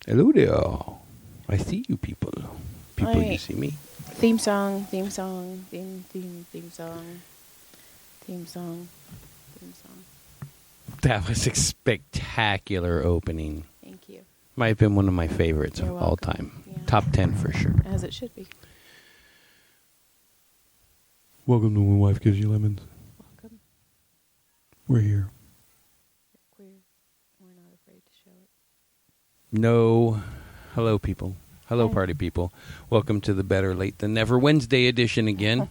Hello there. I see you people. People, you Alright. see me. Theme song, theme song, theme song, theme song. That was a spectacular opening. Thank you. Might have been one of my favorites You're of all welcome. time. Yeah. Top 10 for sure. As it should be. Welcome to When Wife Gives You Lemons. Welcome. We're here. Queer. We're not afraid to show it. No. Hello, people. Hello, Hi. party people. Welcome to the Better Late Than Never Wednesday edition again.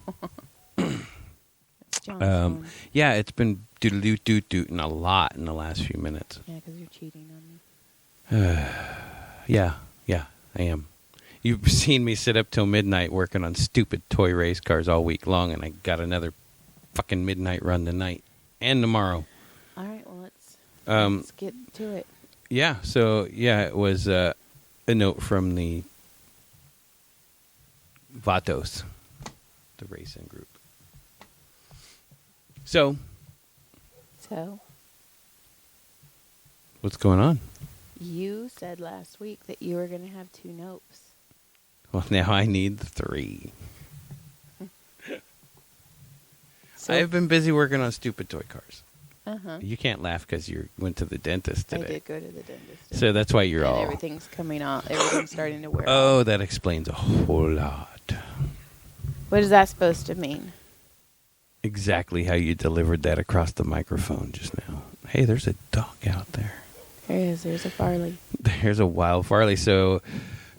It's John's phone. Yeah, it's been doot-a-doot-doot-dooting a lot in the last few minutes. Yeah, because you're cheating on me. Yeah, I am. You've seen me sit up till midnight working on stupid toy race cars all week long, and I got another fucking midnight run tonight and tomorrow. All right, well, let's get to it. Yeah, so, it was a note from the Vatos, the racing group. So, So, what's going on? you said last week that you were going to have 2 nopes. Well, now I need 3. So, I've been busy working on stupid toy cars. Uh-huh. You can't laugh because you went to the dentist I today. did go to the dentist. So that's why you're and all... everything's coming off. Everything's starting to wear off. Oh, that explains a whole lot. What is that supposed to mean? Exactly how you delivered that across the microphone just now. Hey, there's a dog out there. There is. There's a Farley. There's a wild Farley. So,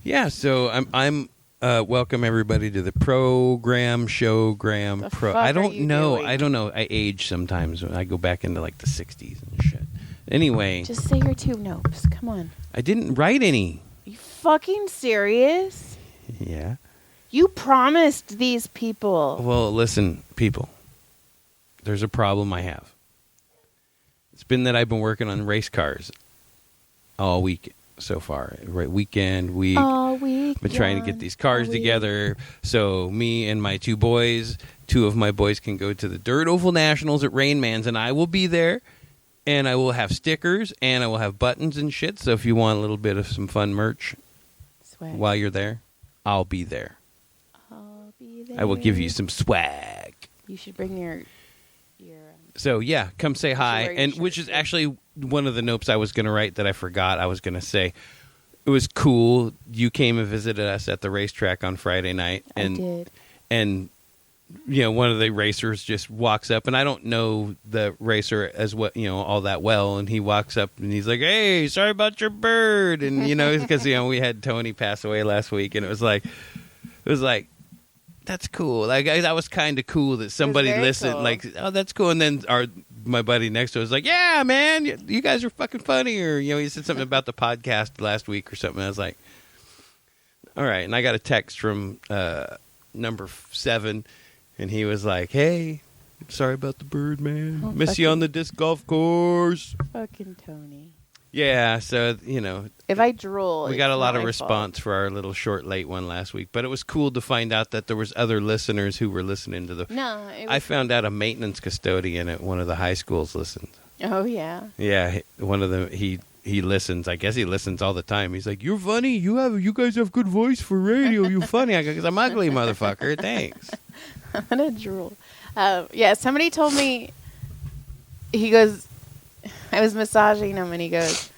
yeah. So I'm welcome everybody to the program showgram. The Pro. fuck I are don't you know. doing? I don't know. I age sometimes. I go back into like the '60s and shit. Anyway, Just say your 2 nopes. Come on. I didn't write any. You fucking serious? Yeah. You promised these people. Well, listen, people. There's a problem I have. It's been that I've been working on race cars all week so far. Right, week. All week. Been trying to get these cars all week. together so me and my 2 boys, 2 of my boys can go to the Dirt Oval Nationals at Rain Man's, and I will be there, and I will have stickers, and I will have buttons and shit, so if you want a little bit of some fun merch Swag. while you're there, I'll be there. I'll be there. I will give you some swag. You should bring your So, yeah, come say hi, wear your and shirt, which is too. actually one of the nopes I was going to write that I forgot. I was going to say, it was cool. You came and visited us at the racetrack on Friday night. I did. And, one of the racers just walks up, and I don't know the racer as well, all that well, and he walks up, and he's like, hey, sorry about your bird, and, because, we had Tony pass away last week, and it was like, that's cool. Like that was kind of cool that somebody very listened. cool. Like, oh, that's cool. And then my buddy next to us was like, yeah, man, you guys are fucking funny. Or he said something about the podcast last week or something. I was like, all right. And I got a text from number 7, and he was like, hey, sorry about the bird, man. Oh, Miss you on the disc golf course. Fucking Tony. Yeah. So If I drool, we got a it's lot not of my response for our little short late one last week, but it was cool to find out that there was other listeners who were listening to the. fault. No, it I was, found out a maintenance custodian at one of the high schools listened. oh yeah. Yeah, one of them he listens. I guess he listens all the time. He's like, "You're funny. You guys have good voice for radio. You funny." I go, "'Cause I'm ugly, motherfucker." Thanks. I'm gonna drool. Yeah, somebody told me. He goes, I was massaging him, and he goes,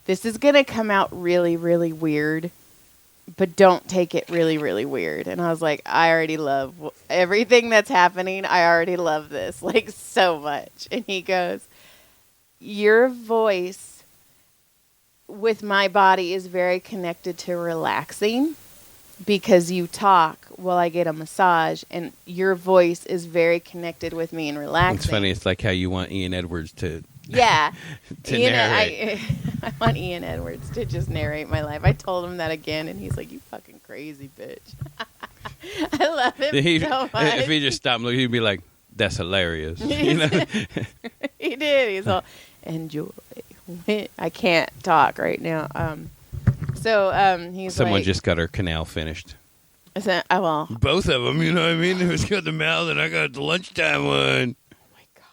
"This is gonna come out really, really weird, but don't take it really, really weird." And I was like, I already love everything that's happening. I already love this like so much. And he goes, your voice with my body is very connected to relaxing because you talk while I get a massage, and your voice is very connected with me and relaxing. It's funny. It's like how you want Ian Edwards to. Yeah. To narrate. I want Ian Edwards to just narrate my life. I told him that again, and he's like, you fucking crazy bitch. I love him so much. If he just stopped looking, he'd be like, "That's hilarious." He did. He's all, enjoy. I can't talk right now. He's Someone like, just got her canal finished. I said, oh, well. Both of them, you know what I mean? It was got the mouth, and I got the lunchtime one. Oh, my God.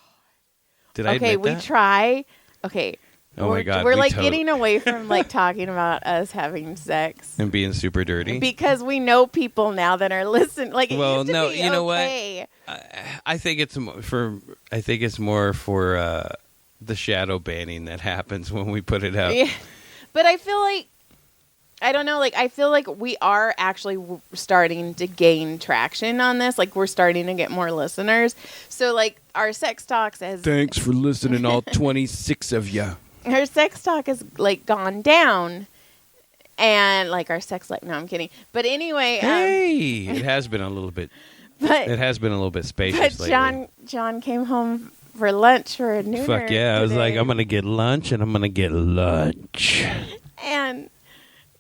Did I Okay, admit we that? try. Okay, Oh my God. We're like getting away from like talking about us having sex and being super dirty. because we know people now that are listening. Like, it Well, used to no, be you know okay. what? I think it's more for the shadow banning that happens when we put it up. Yeah. But I feel like, I don't know, like, I feel like we are actually starting to gain traction on this. Like, we're starting to get more listeners. So, like, our sex talks Thanks for listening, all 26 of you. Our sex talk has, like, gone down. And, like, our sex life, no, I'm kidding. But anyway. Hey! It has been a little bit, spacious but lately. John came home for lunch for a nooner. Fuck yeah. I was like, I'm going to get lunch and I'm going to get lunch. And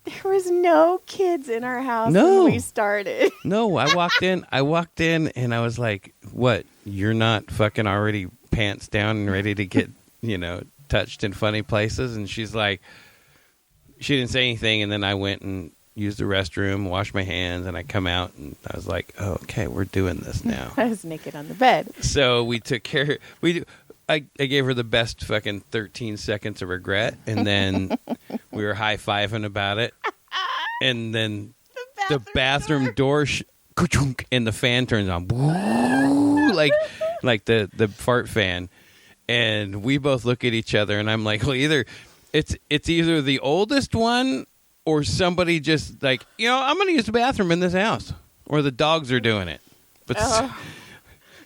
there was no kids in our house No. when we started. No, I walked in and I was like, what? You're not fucking already pants down and ready to get, touched in funny places? And she's like, she didn't say anything. And then I went and used the restroom, washed my hands, and I come out and I was like, oh, okay, we're doing this now. I was naked on the bed. So we took care. I gave her the best fucking 13 seconds of regret, and then we were high-fiving about it. And then the bathroom door and the fan turns on. Like the fart fan. And we both look at each other, and I'm like, well, it's either the oldest one or somebody just like, I'm going to use the bathroom in this house. Or the dogs are doing it. But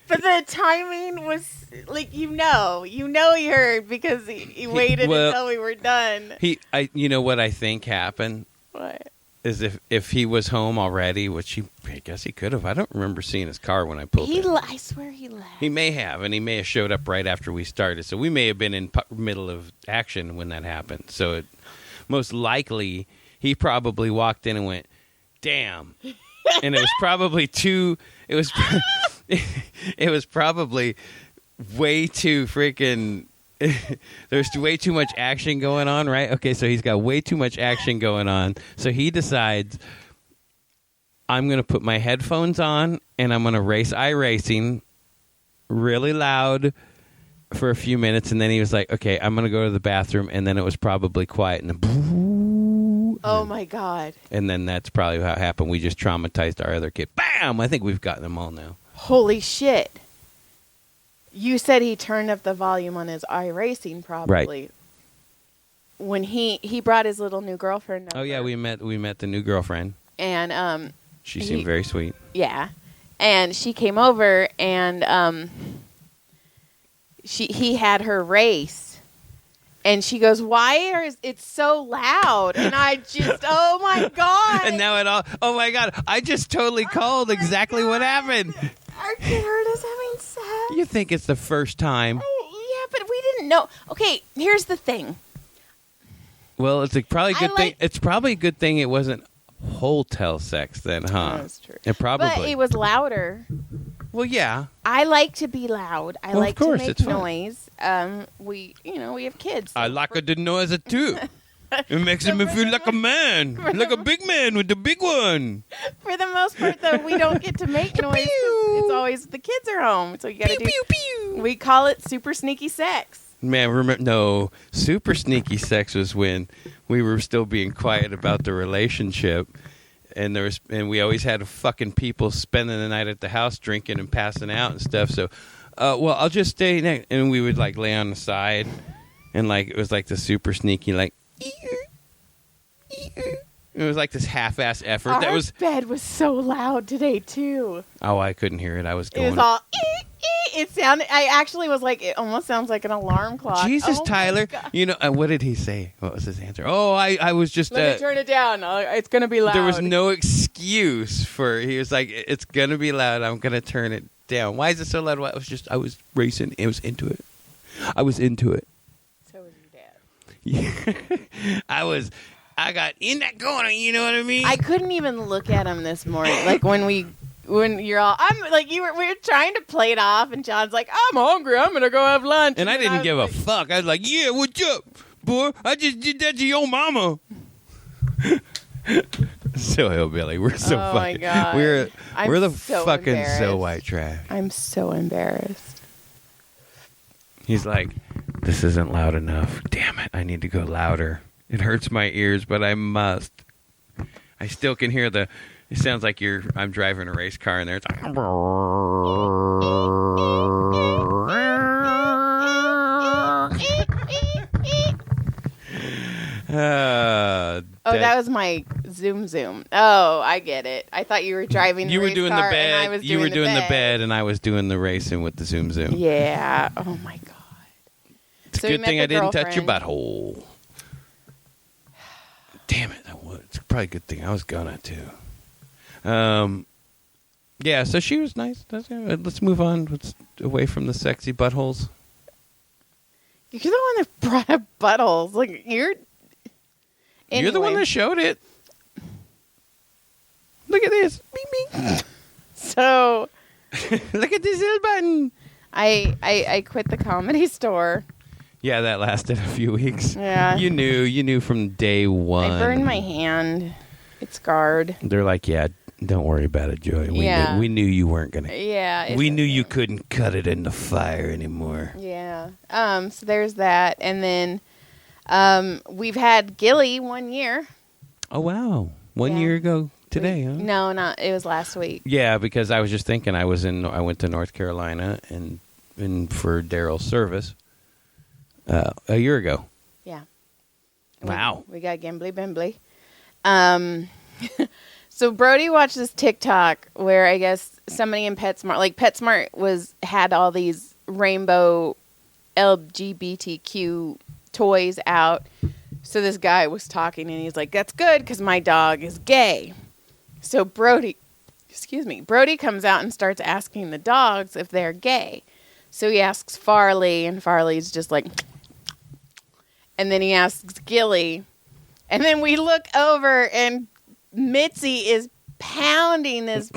But the timing was like, you heard because he waited until we were done. You know what I think happened? What? Is if he was home already, which I guess he could have. I don't remember seeing his car when I pulled in. I swear he left. He may have, and he may have showed up right after we started. So we may have been in middle of action when that happened. So most likely, he probably walked in and went, damn. And it was probably it was probably way too freaking. There's way too much action going on, right? Okay, so he's got way too much action going on. So he decides, I'm going to put my headphones on and I'm going to race iRacing really loud for a few minutes. And then he was like, okay, I'm going to go to the bathroom. And then it was probably quiet. And then, oh, my God. And then that's probably how it happened. We just traumatized our other kid. Bam! I think we've gotten them all now. Holy shit. You said he turned up the volume on his iRacing, probably. Right. When he brought his little new girlfriend over. Oh yeah, we met the new girlfriend. And she seemed very sweet. Yeah. And she came over and he had her race. And she goes, "Why is it so loud?" And I just, oh my God. And now oh my God, I just totally called exactly what happened. Our kid heard us having sex. You think it's the first time? Yeah, but we didn't know. Okay, here's the thing. Well, it's probably a good thing. It's probably a good thing it wasn't hotel sex then, huh? That's true. It probably. But it was louder. Well, yeah. I like to be loud. I like to make noise. We have kids. So I like the noise too. It makes me feel like a man, like a big man with the big one. For the most part, though, we don't get to make noise. It's always the kids are home, so you got to do. Pew, pew. We call it super sneaky sex. Man, no, super sneaky sex was when we were still being quiet about the relationship, and we always had fucking people spending the night at the house drinking and passing out and stuff. So, well, I'll just stay next, and we would like lay on the side, and like it was like the super sneaky like. It was like this half-ass effort. Our bed was so loud today too. Oh, I couldn't hear it. I was going. It was all. It sounded. I actually was like. It almost sounds like an alarm clock. Jesus, Tyler. What did he say? What was his answer? Oh, I was just. Let me turn it down. It's gonna be loud. There was no excuse for. He was like, "It's gonna be loud. I'm gonna turn it down." Why is it so loud? Well, I was racing. I was into it. I was into it. So was your dad. I got in that corner, you know what I mean? I couldn't even look at him this morning. Like when you're all, we were trying to play it off, and John's like, "I'm hungry. I'm gonna go have lunch." And I didn't give a fuck. I was like, "Yeah, what's up, boy? I just did that to your mama." So hillbilly. We're so fucking. Oh my God. We're the so fucking so white trash. I'm so embarrassed. He's like, This isn't loud enough. Damn it. I need to go louder. It hurts my ears, but I must. I still can hear the... It sounds like I'm driving a race car in there. It's like... That was my zoom. Oh, I get it. I thought you were driving the You were race doing car the bed. and I was You were doing the bed. bed, and I was doing the racing with the zoom. Yeah. Oh, my God. It's So a you good met thing the I didn't touch your girlfriend. butthole. Damn it. It's probably a good thing I was gonna, too. Yeah, so she was nice. Let's move on. Let's away from the sexy buttholes. You're the one that brought up buttholes. Like, you're the one Anyway. that showed it. Look at this. Beep, beep. So Look at this little button. I quit the Comedy Store. Yeah, that lasted a few weeks. Yeah. You knew from day one. I burned my hand. It's scarred. They're like, yeah, don't worry about it, Joy. Yeah. We knew you weren't gonna. Yeah. We it's knew you okay. couldn't cut it in the fire anymore. Yeah. So there's that, and then we've had Gilly 1 year. Oh wow, 1 Yeah. year ago today, huh? No, not. It was last week. Yeah, because I was just thinking I went to North Carolina and for Daryl's service a year ago. Yeah. Wow. We got Gimbly Bimbly. So Brody watched this TikTok where I guess somebody in PetSmart, like PetSmart had all these rainbow LGBTQ toys out. So this guy was talking and he's like, that's good because my dog is gay. So Brody comes out and starts asking the dogs if they're gay. So he asks Farley, and Farley's just like, and then he asks Gilly, and then we look over and Mitzi is pounding this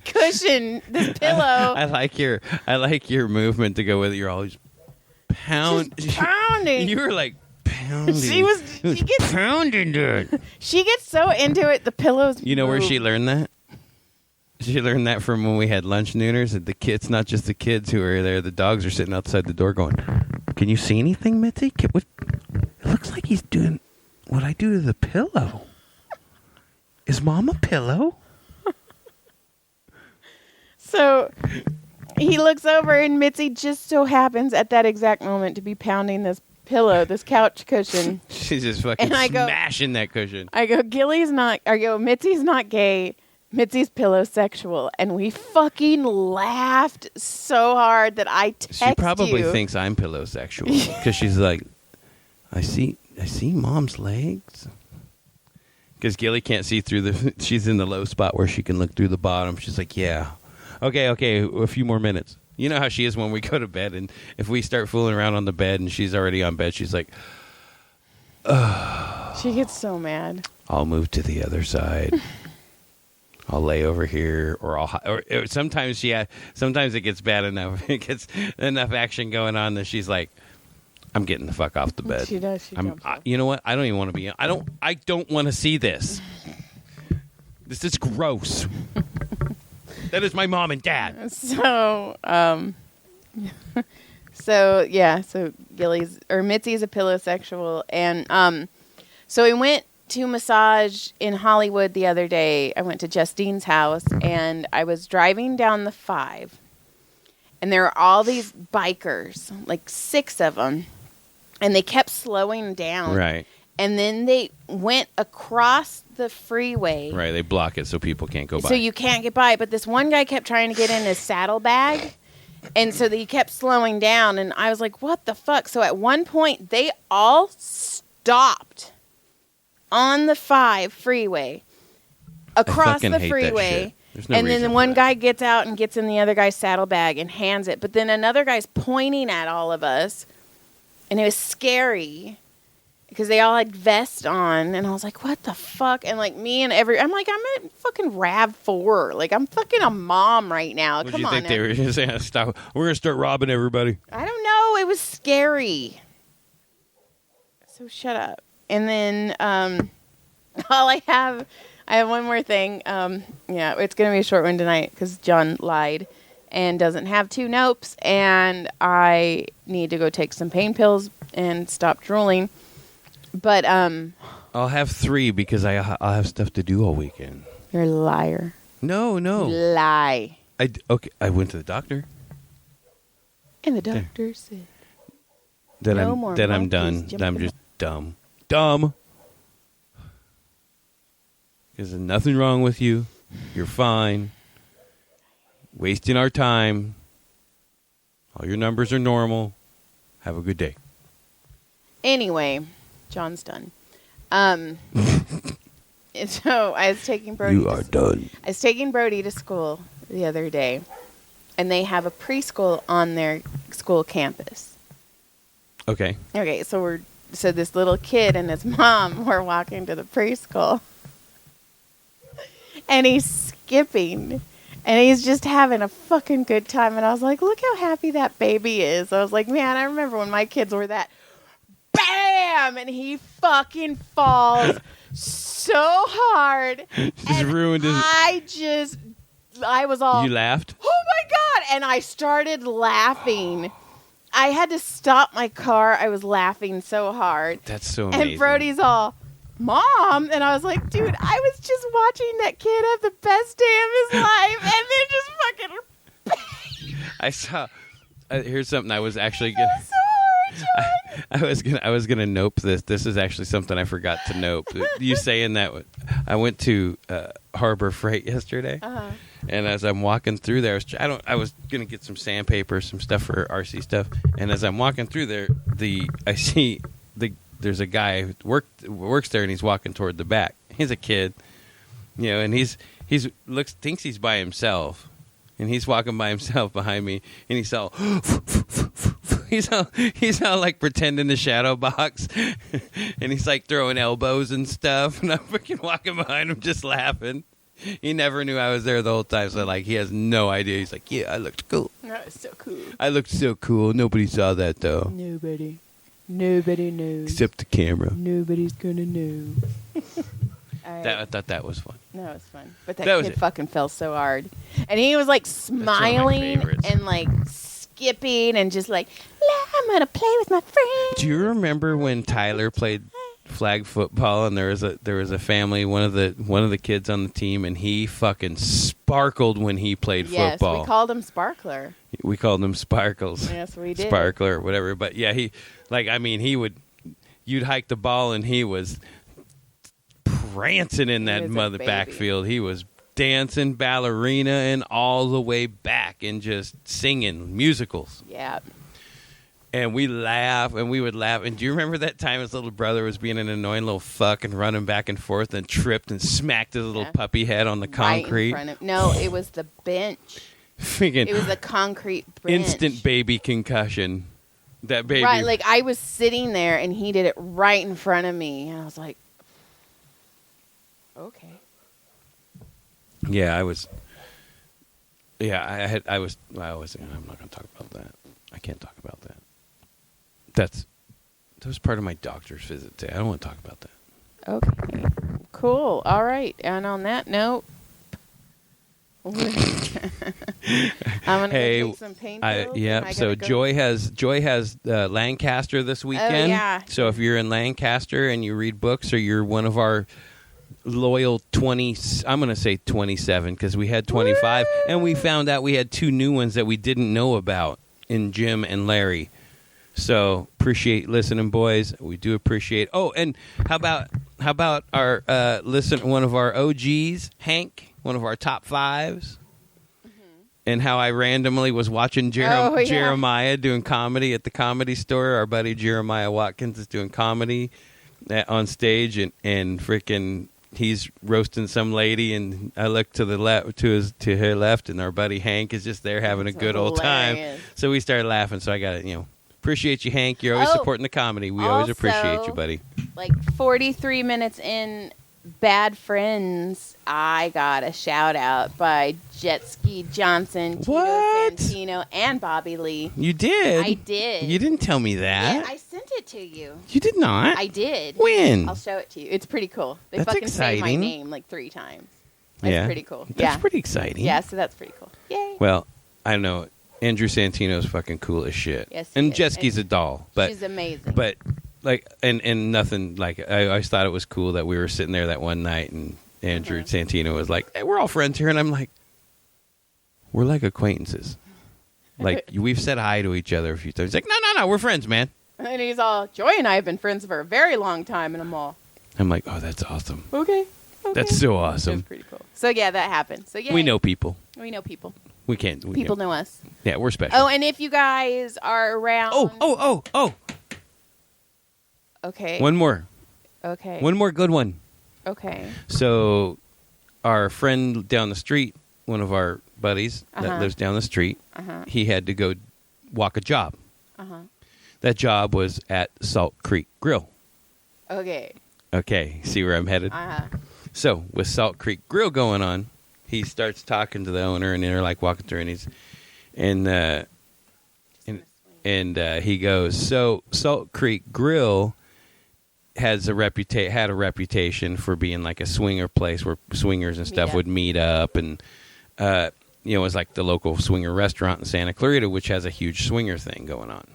cushion, this pillow. I like your movement to go with it. You're always She's pounding. You were like pounding. She gets pounding it. She gets so into it. The pillows. You know where move. she learned that? She learned that from when we had lunch nooners. That the kids, not just the kids who are there, the dogs are sitting outside the door going, "Can you see anything, Mitzi? It looks like he's doing what I do to the pillow. Is Mom a pillow?" So he looks over, and Mitzi just so happens at that exact moment to be pounding this pillow, this couch cushion. She's just fucking And I go- smashing that cushion. I go, Mitzi's not gay. Mitzi's pillowsexual. And we fucking laughed so hard that I texted She probably you. thinks I'm pillowsexual because she's like, I see Mom's legs. Because Gilly can't see through she's in the low spot where she can look through the bottom. She's like, yeah. Okay, a few more minutes. You know how she is when we go to bed, and if we start fooling around on the bed and she's already on bed, she's like, She gets so mad. I'll move to the other side. I'll lay over here, or sometimes sometimes it gets bad enough. It gets enough action going on that she's like, I'm getting the fuck off the bed. She does. She jumps off. You know what? I don't even want to be. I don't want to see this. This is gross. That is my mom and dad. So, so Mitzi's a pillowsexual, and so we went to massage in Hollywood the other day. I went to Justine's house, and I was driving down the 5, and there were all these bikers, like 6 of them, and they kept slowing down. Right. And then they went across the freeway. Right. They block it so people can't go by. So you can't get by. But this one guy kept trying to get in his saddlebag. And so he kept slowing down. And I was like, what the fuck? So at one point, they all stopped on the 5 freeway across fucking the hate that freeway. shit. There's no And then reason the for one that. guy gets out and gets in the other guy's saddlebag and hands it. But then another guy's pointing at all of us. And it was scary. Because they all had vests on, and I was like, what the fuck? And like I'm like, I'm at fucking RAV4. Like, I'm fucking a mom right now. What do Come you on. think they were going to say? Stop. We're going to start robbing everybody. I don't know. It was scary. So shut up. And then I have one more thing. It's going to be a short one tonight because John lied. and doesn't have 2 nopes, and I need to go take some pain pills and stop drooling. But I'll have 3 because I'll have stuff to do all weekend. you're a liar. No. Lie. Okay. I went to the doctor. And the doctor said, That No I'm more that I'm monkeys done. That I'm jumping just dumb. There's nothing wrong with you. You're fine. Wasting our time. All your numbers are normal. Have a good day. anyway, John's done. And so I was taking Brody. done. I was taking Brody to school the other day, and they have a preschool on their school campus. Okay. Okay, so this little kid and his mom were walking to the preschool, and he's skipping, and he's just having a fucking good time. And I was like, look how happy that baby is. I was like, man, I remember when my kids were that. Bam! And he fucking falls so hard. Just ruined his. I was all. You laughed? Oh my God! And I started laughing. I had to stop my car. I was laughing so hard. That's so amazing. And Brody's all, Mom. And I was like, dude, I was just watching that kid have the best day of his life. And then just fucking. I saw. Here's something I was actually gonna. So hard, John. I was gonna nope this. This is actually something I forgot to nope. You saying that? I went to Harbor Freight yesterday, and as I'm walking through there, I was gonna get some sandpaper, some stuff for RC stuff, and as I'm walking through there, I see there's a guy who works there, and he's walking toward the back. He's a kid, and thinks he's by himself. And he's walking by himself behind me, and he's all like pretending to shadow box, and he's like throwing elbows and stuff, and I'm freaking walking behind him just laughing. He never knew I was there the whole time, so like he has no idea. He's like, yeah, I looked cool. That was so cool. I looked so cool. Nobody saw that though. Nobody knows. Except the camera. Nobody's gonna know. I thought that was fun. No, it was fun. But that was kid it. fucking fell so hard. And he was like one of my smiling favorites. and like skipping and just like, I'm going to play with my friends. Do you remember when Tyler played flag football and there was a family, one of the kids on the team, and he fucking sparkled when he played football. Yes, we called him Sparkler. We called him Sparkles. Yes, we did. Sparkler or whatever. But yeah, you'd hike the ball and he was prancing in that was a mother baby. backfield. He was dancing ballerina and all the way back and just singing musicals. Yeah. And we laugh and we would laugh. And do you remember that time his little brother was being an annoying little fuck and running back and forth and tripped and smacked his little puppy head on the concrete? Right in front of, no, it was the bench. Freaking It was the concrete bench. instant baby concussion. That baby. Right, like I was sitting there and he did it right in front of me. And I was like, okay. Yeah, I was. Yeah, I was. I'm not going to talk about that. I can't talk about that. That was part of my doctor's visit today. I don't want to talk about that. Okay. Cool. All right. And on that note, I'm gonna go take some pain pills. Yeah. So Joy has Lancaster this weekend. yeah. So if you're in Lancaster and you read books, or you're one of our loyal 20, I'm going to say 27 because we had 25, and we found out we had 2 new ones that we didn't know about in Jim and Larry. So appreciate listening, boys. We do appreciate. Oh, and how about our one of our OGs, Hank, one of our top 5s, and how I randomly was watching Jeremiah doing comedy at the Comedy Store. Our buddy Jeremiah Watkins is doing comedy on stage, and freaking he's roasting some lady, and I look to the left, to her left, and our buddy Hank is just there having a good old time. So we started laughing. So I got to appreciate you, Hank. You're always supporting the comedy. We always appreciate you, buddy. Like 43 minutes in Bad Friends, I got a shout out by Jet Ski Johnson, Tito Santino, and Bobby Lee. You did? I did. You didn't tell me that. Yeah, I sent it to you. You did not? I did. When? I'll show it to you. It's pretty cool. They That's fucking say my exciting. name like 3 times. That's pretty cool. That's pretty exciting. Yeah, so that's pretty cool. Yay. Well, I don't know. Andrew Santino's fucking cool as shit. Yes, he and is. Jessica's a doll, but she's amazing. But like, and nothing like. I always thought it was cool that we were sitting there that one night, and Andrew Santino was like, "Hey, we're all friends here," and I'm like, "We're like acquaintances. Like we've said hi to each other a few times." He's like, "No, we're friends, man." And he's all, Joy and I have been friends for a very long time, and I'm all, I'm like, "Oh, that's awesome. okay. That's so It awesome. was pretty cool. So yeah, that happened. So yeah, We know people. We know people. We can't. People know us. Yeah, we're special. Oh, and if you guys are around, Oh. okay, One more good one. okay, So, our friend down the street, one of our buddies that lives down the street, he had to go walk a job. That job was at Salt Creek Grill. okay, Okay, see where I'm headed? So, with Salt Creek Grill going on, he starts talking to the owner, and they're like walking through, and he goes, "So, Salt Creek Grill had a reputation for being like a swinger place where swingers and stuff would meet up, and it was like the local swinger restaurant in Santa Clarita, which has a huge swinger thing going on."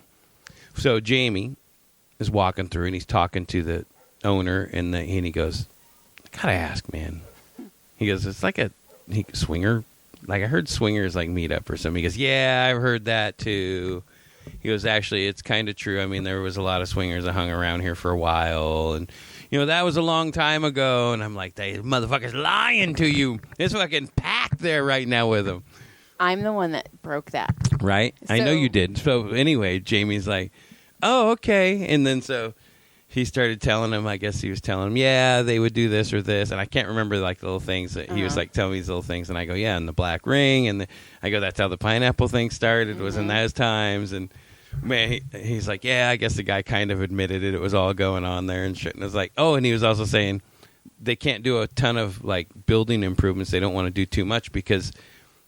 So Jamie is walking through, and he's talking to the owner, and he goes, "I gotta ask, man." He goes, "It's like a swinger, like I heard swingers like meet up or something." He goes, "Yeah, I've heard that too." He goes, "Actually, it's kind of true. I mean, there was a lot of swingers that hung around here for a while, and that was a long time ago." And I'm like, "That motherfucker's lying to you. It's fucking packed there right now with him." I'm the one that broke that. Right? I know you did. So anyway, Jamie's like, "Oh, okay." And then so he started telling him, I guess he was telling him, yeah, they would do this or this. And I can't remember like the little things that he was like telling me these little things. And I go, yeah, and the black ring. And I go, that's how the pineapple thing started, was in those times. And man, he's like, yeah, I guess the guy kind of admitted it. It was all going on there and shit. And I was like, oh, and he was also saying they can't do a ton of like building improvements. They don't want to do too much because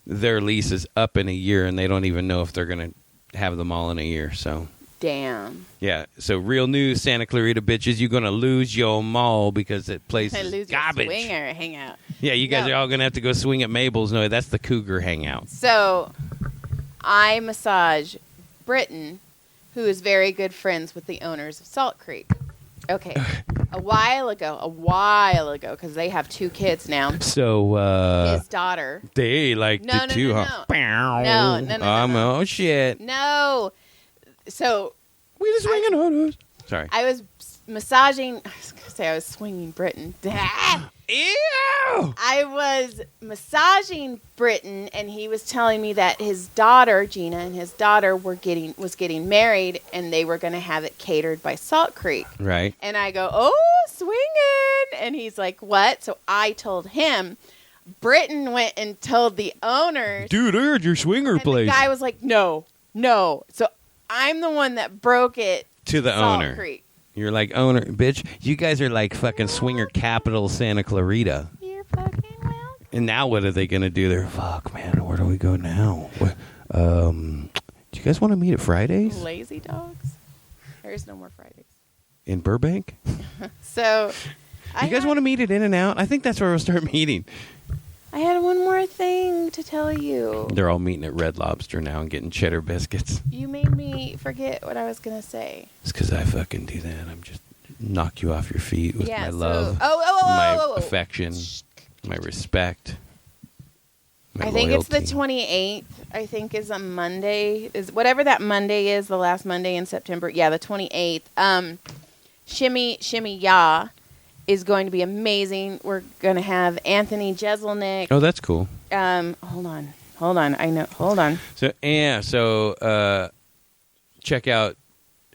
their lease is up in a year and they don't even know if they're going to have them all in a year. So damn. Yeah. So real news, Santa Clarita bitches, you're going to lose your mall because that place is lose garbage. Your swinger hangout. Yeah, you guys are all going to have to go swing at Mabel's. No, that's the Cougar hangout. So I massage Britton, who is very good friends with the owners of Salt Creek. Okay. A while ago, because they have 2 kids now. So, his daughter. They like the two, huh? No. Oh, shit. No. So. We just swinging on. Sorry. I was massaging. I was going to say I was swinging Britton. Ew! I was massaging Britton, and he was telling me that his daughter, Gina, and his daughter was getting married, and they were going to have it catered by Salt Creek. Right. And I go, oh, swinging. And he's like, what? So I told him. Britton went and told the owners. Dude, I heard your swinger place. The guy was like, no. So I'm the one that broke it to the Salt owner. Creek. You're like, owner, bitch, you guys are like fucking swinger capital Santa Clarita. You're fucking welcome. And now what are they going to do there? Fuck, man, where do we go now? Do you guys want to meet at Fridays? Lazy Dogs? There's no more Fridays. In Burbank? So, you guys want to meet at In-N-Out? I think that's where we'll start meeting. I had one more thing to tell you. They're all meeting at Red Lobster now and getting cheddar biscuits. You made me forget what I was going to say. It's because I fucking do that. I'm just knock you off your feet with my love, my affection, my respect, my I think loyalty. it's the 28th. I think is a Monday. Is whatever that Monday is, the last Monday in September. Yeah, the 28th. Shimmy Ya is going to be amazing. We're going to have Anthony Jeselnik. Oh, that's cool. Hold on. I know. Hold on. So, yeah. So, check out.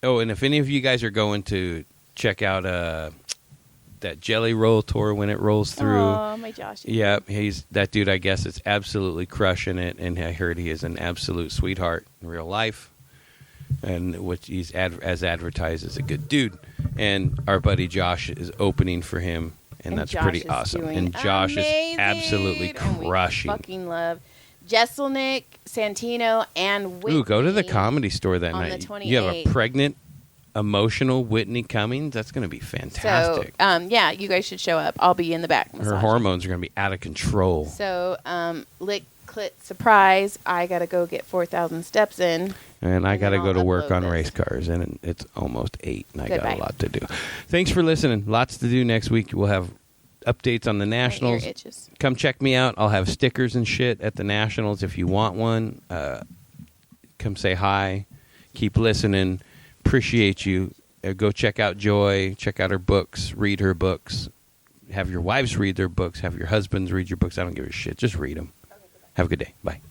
Oh, and if any of you guys are going to check out that Jelly Roll tour when it rolls through. Oh, my Josh. Yeah, he's that dude. I guess is absolutely crushing it, and I heard he is an absolute sweetheart in real life, and which he's as advertised as a good dude. And our buddy Josh is opening for him, and that's Josh pretty awesome. And Josh is absolutely crushing. And we fucking love Jeselnik, Santino, and Whitney. Ooh, go to the Comedy Store that on night. The 28th. You have a pregnant, emotional Whitney Cummings. That's going to be fantastic. So, yeah, you guys should show up. I'll be in the back. Her hormones are going to be out of control. So, Lick clit surprise. I got to go get 4,000 steps in. And I And got to then go I'll to work upload on this. race cars, and it's almost 8, and I got Goodbye. a lot to do. Thanks for listening. Lots to do next week. We'll have updates on the My ear Nationals. itches. Come check me out. I'll have stickers and shit at the Nationals if you want one. Come say hi. Keep listening. Appreciate you. Go check out Joy. Check out her books. Read her books. Have your wives read their books. Have your husbands read your books. I don't give a shit. Just read them. Have a good day. Bye.